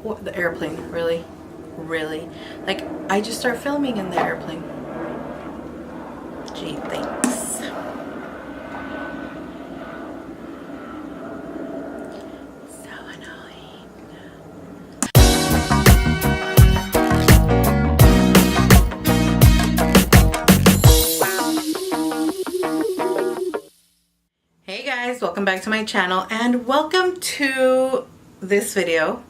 What, the airplane, really? Really? Like, I just start filming in the airplane. Gee, thanks. So annoying. Hey guys, welcome back to my channel and welcome to this video.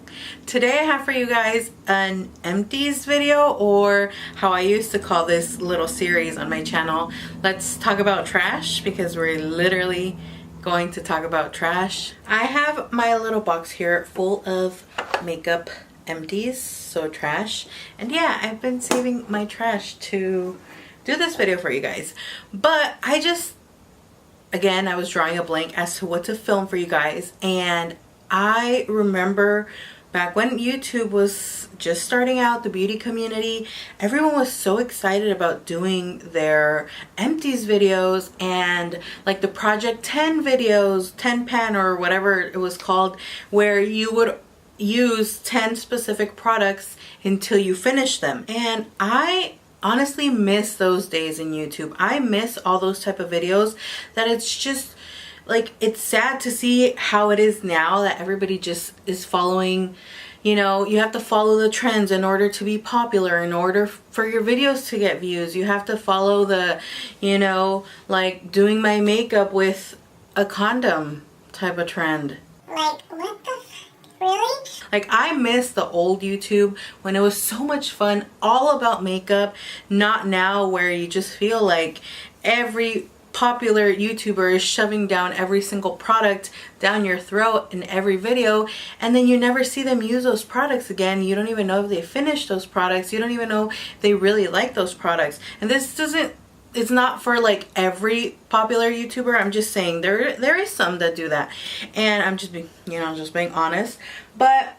Today I have for you guys an empties video, or how I used to call this little series on my channel. Let's talk about trash, because we're literally going to talk about trash. I have my little box here full of makeup empties, so trash. And yeah, I've been saving my trash to do this video for you guys. But again, I was drawing a blank as to what to film for you guys, and I remember back when YouTube was just starting out, the beauty community, everyone was so excited about doing their empties videos and like the Project 10 videos, 10 pan or whatever it was called, where you would use 10 specific products until you finish them. And I honestly miss those days in YouTube. I miss all those type of videos that it's just like, it's sad to see how it is now that everybody just is following, you know, you have to follow the trends in order to be popular, in order for your videos to get views. You have to follow the, you know, like doing my makeup with a condom type of trend. Like, what the really? Like, I miss the old YouTube when it was so much fun, all about makeup. Not now, where you just feel like every popular YouTuber is shoving down every single product down your throat in every video, and then you never see them use those products again. You don't even know if they finished those products. You don't even know if they really like those products. And this doesn't, it's not for like every popular YouTuber. I'm just saying there is some that do that, and I'm just being, you know, just being honest. But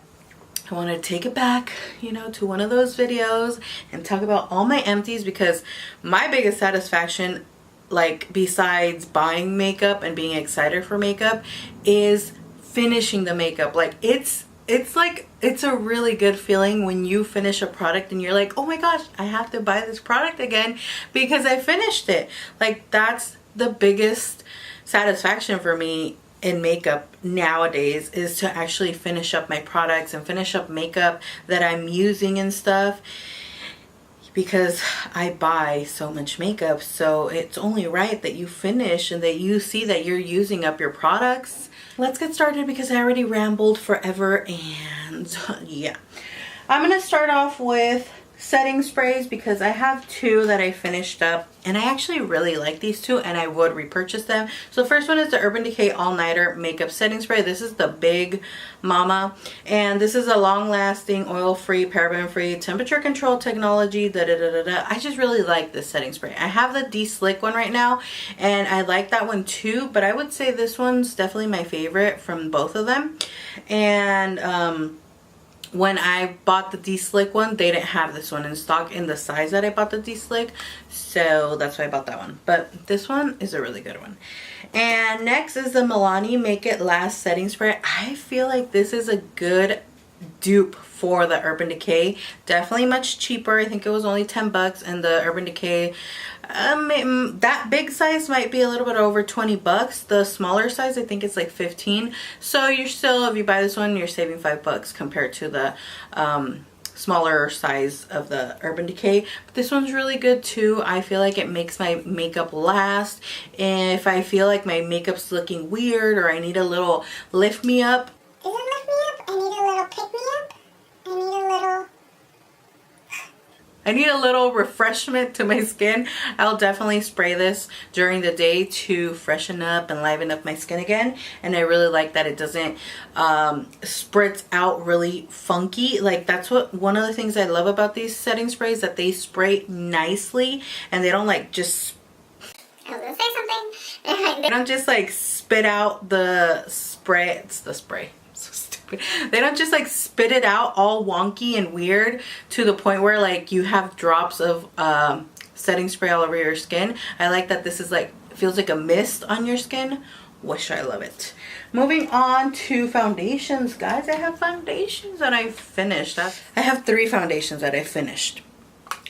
I want to take it back, you know, to one of those videos and talk about all my empties, because my biggest satisfaction, like besides buying makeup and being excited for makeup, is finishing the makeup. Like it's a really good feeling when you finish a product and you're like, oh my gosh, I have to buy this product again because I finished it. Like, that's the biggest satisfaction for me in makeup nowadays, is to actually finish up my products and finish up makeup that I'm using and stuff, because I buy so much makeup. So it's only right that you finish and that you see that you're using up your products. Let's get started, because I already rambled forever. And yeah, I'm gonna start off with setting sprays, because I have two that I finished up and I actually really like these two and I would repurchase them. So the first one is the Urban Decay All Nighter Makeup Setting Spray. This is the Big Mama, and this is a long-lasting, oil-free, paraben-free, temperature-control technology. I just really like this setting spray. I have the De-Slick one right now, and I like that one too, but I would say this one's definitely my favorite from both of them. And when I bought the De-Slick one, they didn't have this one in stock in the size that I bought the De-Slick, so that's why I bought that one. But this one is a really good one. And next is the Milani Make It Last Setting Spray. I feel like this is a good dupe for the Urban Decay. Definitely much cheaper. I think it was only 10 bucks, and the Urban Decay, that big size might be a little bit over 20 bucks. The smaller size, I think it's like 15. So you're still, if you buy this one, you're saving 5 bucks compared to the smaller size of the Urban Decay. But this one's really good too. I feel like it makes my makeup last. And if I feel like my makeup's looking weird, or I need a little lift me up. Does it lift me up? I need a little pick me up. I need a little refreshment to my skin. I'll definitely spray this during the day to freshen up and liven up my skin again. And I really like that it doesn't spritz out really funky. Like, that's what one of the things I love about these setting sprays, that they spray nicely and they don't like just, I was gonna say something. they don't just like spit out the spray. It's the spray. So stupid. They don't just like spit it out all wonky and weird to the point where like you have drops of setting spray all over your skin. I like that this is like, feels like a mist on your skin wish I love it. Moving on to foundations, guys. I have foundations that I finished. I have 3 foundations that I finished.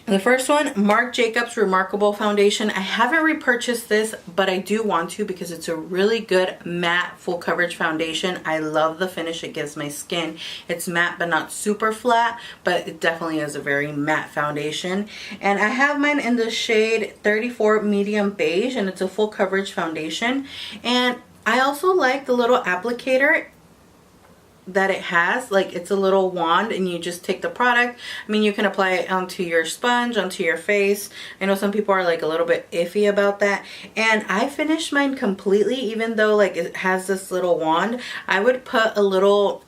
The first one, Marc Jacobs Remarkable Foundation. I haven't repurchased this, but I do want to because it's a really good matte full coverage foundation. I love the finish it gives my skin. It's matte but not super flat, but it definitely is a very matte foundation. And I have mine in the shade 34 Medium Beige, and it's a full coverage foundation. And I also like the little applicator that it has. Like, it's a little wand and you just take the product. I mean, you can apply it onto your sponge, onto your face. I know some people are like a little bit iffy about that, and I finished mine completely. Even though like it has this little wand, I would put a little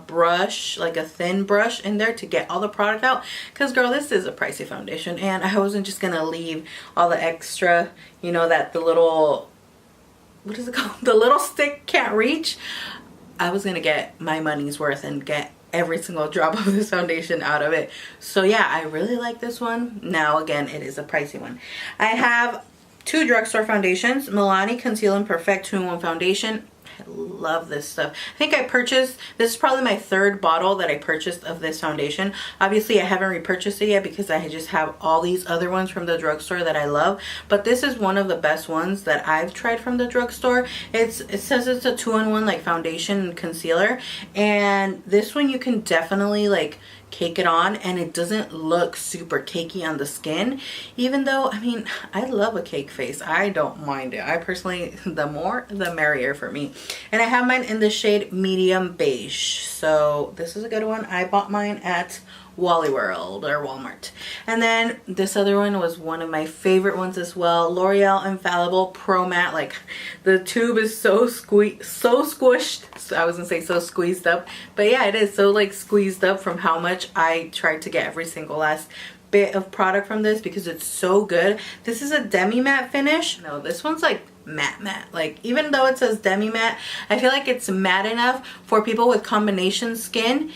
brush, like a thin brush in there to get all the product out, because girl, this is a pricey foundation and I wasn't just gonna leave all the extra, you know, that the little, what is it called, the little stick can't reach. I was gonna get my money's worth and get every single drop of this foundation out of it. So yeah, I really like this one. Now again, it is a pricey one. I have 2 drugstore foundations. Milani Conceal and Perfect 2-in-1 foundation. I love this stuff. I think I purchased, this is probably my 3rd bottle that I purchased of this foundation. Obviously I haven't repurchased it yet because I just have all these other ones from the drugstore that I love, but this is one of the best ones that I've tried from the drugstore. It says it's a 2-in-1 like foundation and concealer, and this one you can definitely like cake it on and it doesn't look super cakey on the skin, even though, I mean, I love a cake face. I don't mind it. I personally, the more the merrier for me. And I have mine in the shade Medium Beige, so this is a good one. I bought mine at Wally World or Walmart. And then this other one was one of my favorite ones as well, L'Oreal Infallible Pro Matte. Like, the tube is so squished. So I was gonna say so squeezed up, but yeah, it is so like squeezed up from how much I tried to get every single last bit of product from this because it's so good. This is a demi matte finish. No, this one's like matte. Like, even though it says demi matte, I feel like it's matte enough for people with combination skin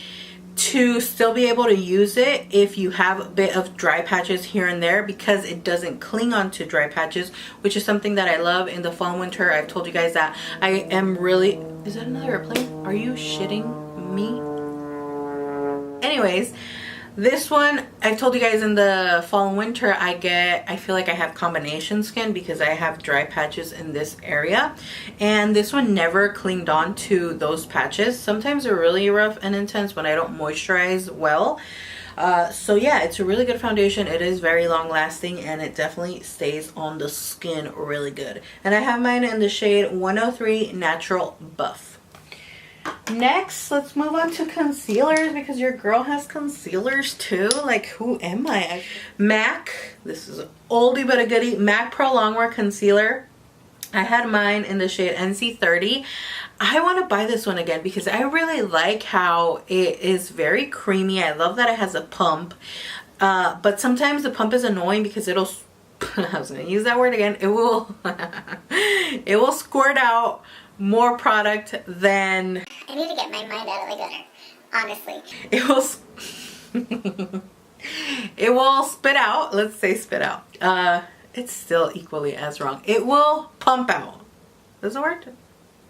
to still be able to use it if you have a bit of dry patches here and there, because it doesn't cling onto dry patches, which is something that I love in the fall and winter. I've told you guys that I am really, is that another airplane? Are you shitting me? Anyways, this one, I've told you guys in the fall and winter, I feel like I have combination skin because I have dry patches in this area. And this one never clinged on to those patches. Sometimes they're really rough and intense when I don't moisturize well. So yeah, it's a really good foundation. It is very long lasting and it definitely stays on the skin really good. And I have mine in the shade 103 Natural Buff. Next, let's move on to concealers because your girl has concealers too. Like, who am I? MAC, this is an oldie but a goodie, MAC Pro Longwear Concealer. I had mine in the shade NC30. I want to buy this one again because I really like how it is very creamy. I love that it has a pump. But sometimes the pump is annoying because it'll, I was going to use that word again, it will, it will squirt out more product than... I need to get my mind out of the gutter, honestly. It will... it will spit out. Let's say spit out. It's still equally as wrong. It will pump out. Is that a word?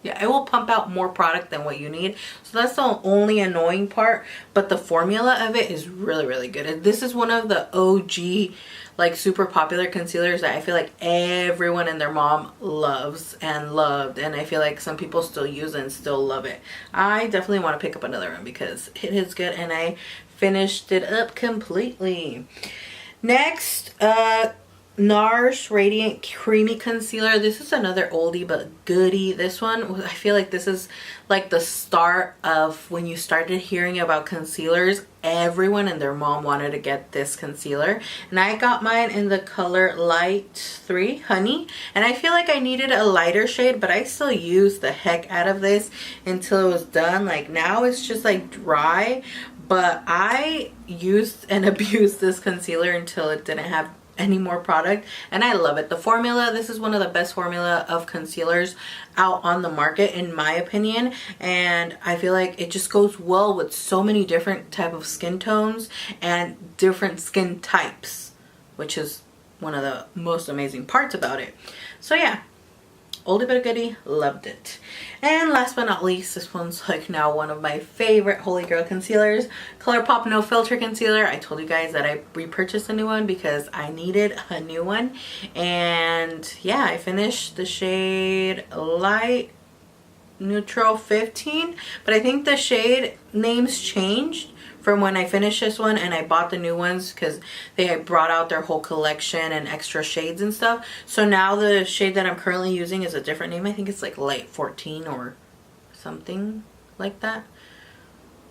Yeah, it will pump out more product than what you need. So that's the only annoying part. But the formula of it is really, really good. This is one of the OG, like, super popular concealers that I feel like everyone and their mom loves and loved. And I feel like some people still use it and still love it. I definitely want to pick up another one because it is good. And I finished it up completely. Next, NARS Radiant Creamy Concealer. This is another oldie but goodie. This one, I feel like this is like the start of when you started hearing about concealers. Everyone and their mom wanted to get this concealer. And I got mine in the color Light 3 Honey. And I feel like I needed a lighter shade, but I still used the heck out of this until it was done. Like, now it's just like dry. But I used and abused this concealer until it didn't have any more product, and I love it. The formula, this is one of the best formula of concealers out on the market in my opinion, and I feel like it just goes well with so many different type of skin tones and different skin types, which is one of the most amazing parts about it. So yeah, oldie but a goodie, loved it. And last but not least, this one's like now one of my favorite holy grail concealers, ColourPop No Filter Concealer. I told you guys that I repurchased a new one because I needed a new one. And yeah, I finished the shade Light Neutral 15, but I think the shade names changed from when I finished this one and I bought the new ones because they had brought out their whole collection and extra shades and stuff. So now the shade that I'm currently using is a different name. I think it's like Light 14 or something like that.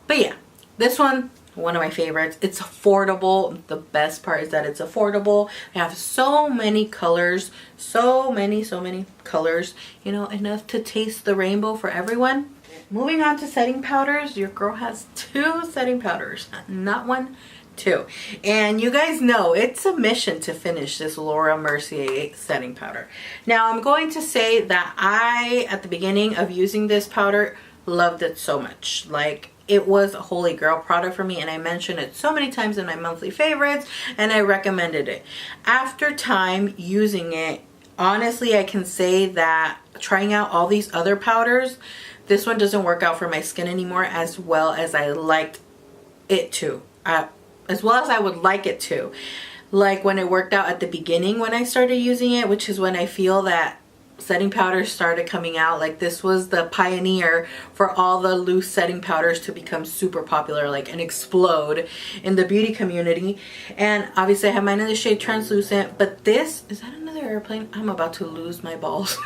But yeah, this one of my favorites. It's affordable. The best part is that it's affordable. They have so many colors, so many colors, you know, enough to taste the rainbow for everyone. Moving on to setting powders, your girl has 2 setting powders, not 1, 2. And you guys know it's a mission to finish this Laura Mercier setting powder. Now I'm going to say that I, at the beginning of using this powder, loved it so much. Like, it was a holy grail product for me, and I mentioned it so many times in my monthly favorites, and I recommended it. After time using it, honestly, I can say that trying out all these other powders, this one doesn't work out for my skin anymore as well as I liked it to. As well as I would like it to. Like when it worked out at the beginning when I started using it, which is when I feel that setting powders started coming out. Like, this was the pioneer for all the loose setting powders to become super popular, like, and explode in the beauty community. And obviously I have mine in the shade Translucent, but this, is that another airplane? I'm about to lose my balls.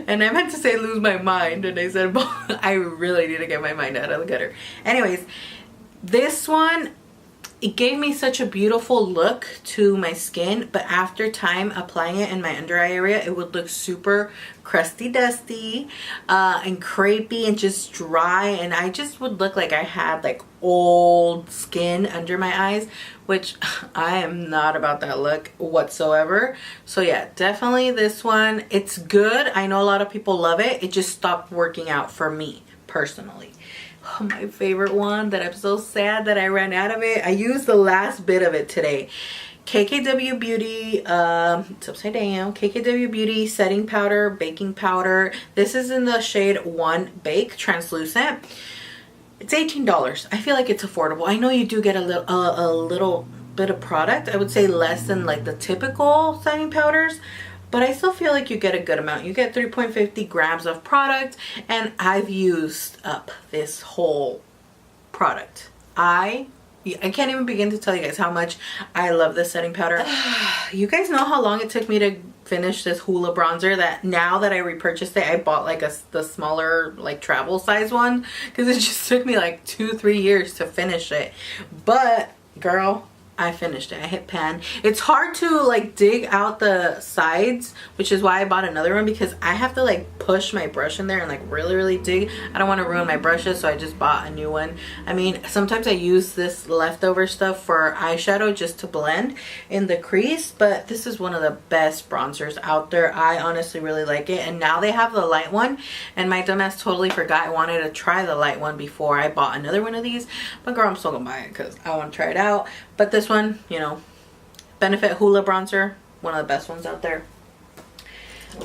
And I meant to say lose my mind, and I said I really need to get my mind out of the gutter. Anyways, this one, it gave me such a beautiful look to my skin, but after time applying it in my under eye area, it would look super crusty dusty and crepey and just dry, and I just would look like I had like old skin under my eyes, which I am not about that look whatsoever. So yeah, definitely this one, it's good. I know a lot of people love it. It just stopped working out for me personally. Oh, my favorite one that I'm so sad that I ran out of it. I used the last bit of it today. KKW Beauty, it's upside down. KKW Beauty setting powder, baking powder. This is in the shade 1 Bake Translucent. It's $18. I feel like it's affordable. I know you do get a little bit of product. I would say less than like the typical setting powders, but I still feel like you get a good amount. You get 3.50 grams of product, and I've used up this whole product. I can't even begin to tell you guys how much I love this setting powder. You guys know how long it took me to finish this Hoola bronzer, that now that I repurchased it, I bought like the smaller like travel size one, because it just took me like 2-3 years to finish it. But girl, I finished it. I hit pan. It's hard to like dig out the sides, which is why I bought another one, because I have to like push my brush in there and like really dig. I don't want to ruin my brushes, so I just bought a new one. I mean, sometimes I use this leftover stuff for eyeshadow just to blend in the crease, but this is one of the best bronzers out there. I honestly really like it, and now they have the light one, and my dumbass totally forgot I wanted to try the light one before I bought another one of these. But girl, I'm still gonna buy it because I want to try it out. But this one, you know, Benefit Hoola bronzer, one of the best ones out there.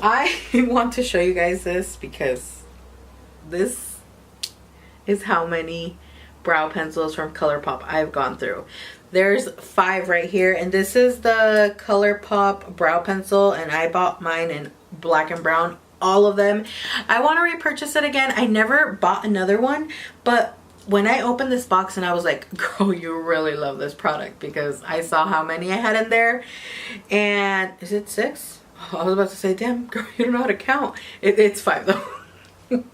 I want to show you guys this because this is how many brow pencils from ColourPop I've gone through. There's 5 right here, and this is the ColourPop brow pencil, and I bought mine in black and brown, all of them. I want to repurchase it again. I never bought another one, but when I opened this box and I was like, girl, you really love this product, because I saw how many I had in there. And is it 6? Oh, I was about to say, damn, girl, you don't know how to count. It's 5 though.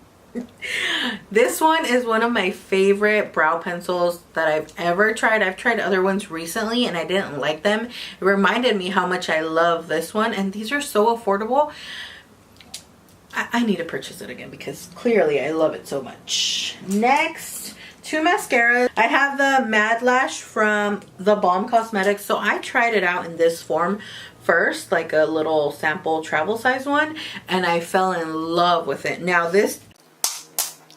This one is one of my favorite brow pencils that I've ever tried. I've tried other ones recently and I didn't like them. It reminded me how much I love this one, and these are so affordable. I need to purchase it again because clearly I love it so much. Next, 2 mascaras. I have the Mad Lash from The Balm Cosmetics. So I tried it out in this form first, like a little sample travel size one, and I fell in love with it. Now this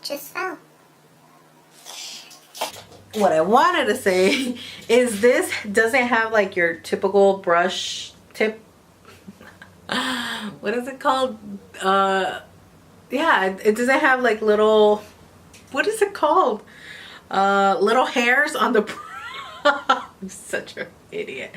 just fell. What I wanted to say is this doesn't have like your typical brush tip. what is it called? Yeah, it doesn't have like little, what is it called? Little hairs on the I'm such an idiot.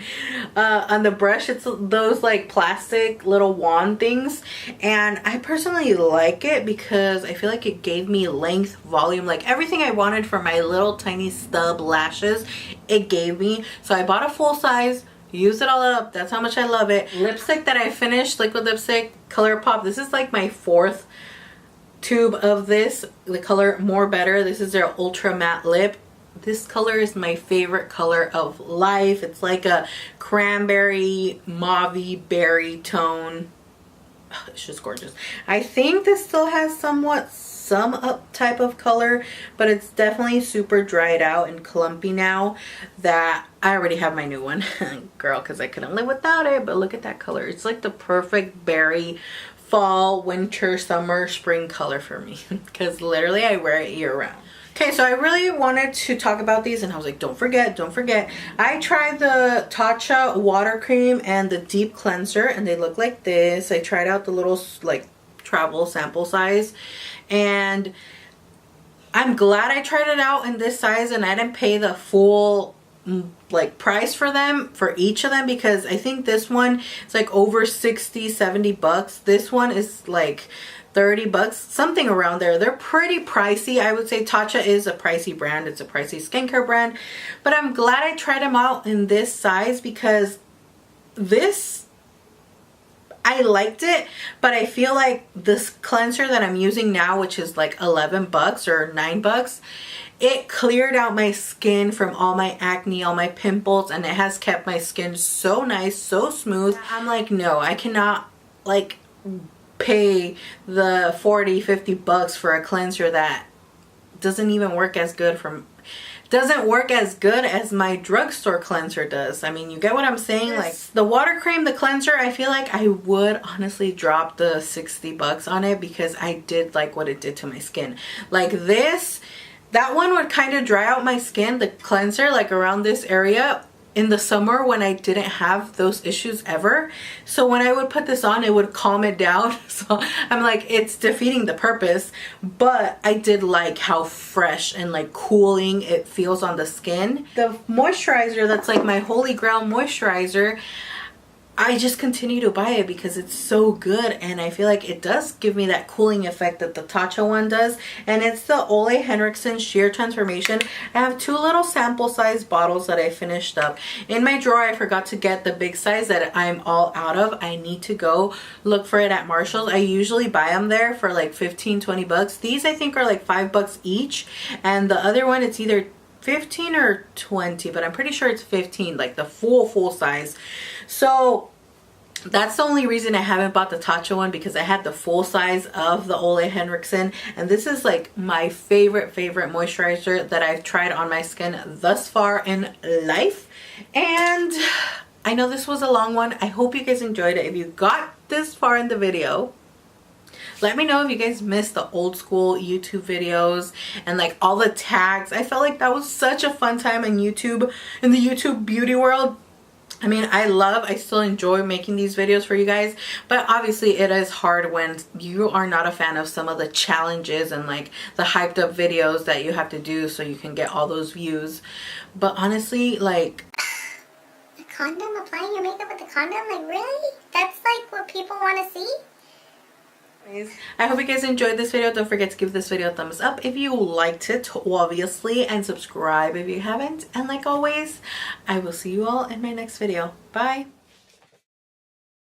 On the brush, it's those like plastic little wand things, and I personally like it because I feel like it gave me length, volume, like everything I wanted for my little tiny stub lashes, it gave me. So I bought a full size, used it all up. That's how much I love it. Lipstick that I finished, liquid lipstick, ColourPop. This is like my 4th tube of this. The color More Better. This is their ultra matte lip. This color is my favorite color of life. It's like a cranberry mauvey berry tone. Oh, it's just gorgeous. I think this still has somewhat some up type of color, but it's definitely super dried out and clumpy now that I already have my new one. Girl, because I couldn't live without it. But look at that color. It's like the perfect berry fall, winter, summer, spring color for me, because literally I wear it year round. Okay, so I really wanted to talk about these, and I was like, don't forget. I tried the Tatcha water cream and the deep cleanser, and they look like this. I tried out the little like travel sample size, and I'm glad I tried it out in this size and I didn't pay the full like price for them, for each of them, because I think this one is like over 60-70 bucks. This one is like 30 bucks, something around there. They're pretty pricey. I would say Tatcha is a pricey brand. It's a pricey skincare brand, but I'm glad I tried them out in this size because this, I liked it, but I feel like this cleanser that I'm using now, which is like 11 bucks or 9 bucks, it cleared out my skin from all my acne, all my pimples, and it has kept my skin so nice, so smooth. I'm like, no, I cannot like pay the 40-50 bucks for a cleanser that doesn't even work as good as my drugstore cleanser does. I mean, you get what I'm saying? Yes. Like the water cream, the cleanser, I feel like I would honestly drop the 60 bucks on it because I did like what it did to my skin. Like this, that one would kind of dry out my skin, the cleanser, like around this area in the summer when I didn't have those issues ever. So when I would put this on, it would calm it down. So I'm like, it's defeating the purpose, but I did like how fresh and like cooling it feels on the skin. The moisturizer, that's like my holy grail moisturizer, I just continue to buy it because it's so good, and I feel like it does give me that cooling effect that the Tatcha one does. And it's the Ole Henriksen Sheer Transformation. I have 2 little sample size bottles that I finished up. In my drawer, I forgot to get the big size that I'm all out of. I need to go look for it at Marshall's. I usually buy them there for like 15-20 bucks. These I think are like 5 bucks each, and the other one, it's either 15 or 20, but I'm pretty sure it's 15, like the full size. So that's the only reason I haven't bought the Tatcha one, because I had the full size of the Ole Henriksen, and this is like my favorite moisturizer that I've tried on my skin thus far in life. And I know this was a long one. I hope you guys enjoyed it. If you got this far in the video, let me know if you guys missed the old school YouTube videos and like all the tags. I felt like that was such a fun time in YouTube, in the YouTube beauty world. I mean, I still enjoy making these videos for you guys, but obviously it is hard when you are not a fan of some of the challenges and like the hyped up videos that you have to do so you can get all those views. But honestly, like, the condom, applying your makeup with the condom, like really? That's like what people want to see? I hope you guys enjoyed this video. Don't forget to give this video a thumbs up if you liked it, obviously, and subscribe if you haven't. And like always, I will see you all in my next video. Bye.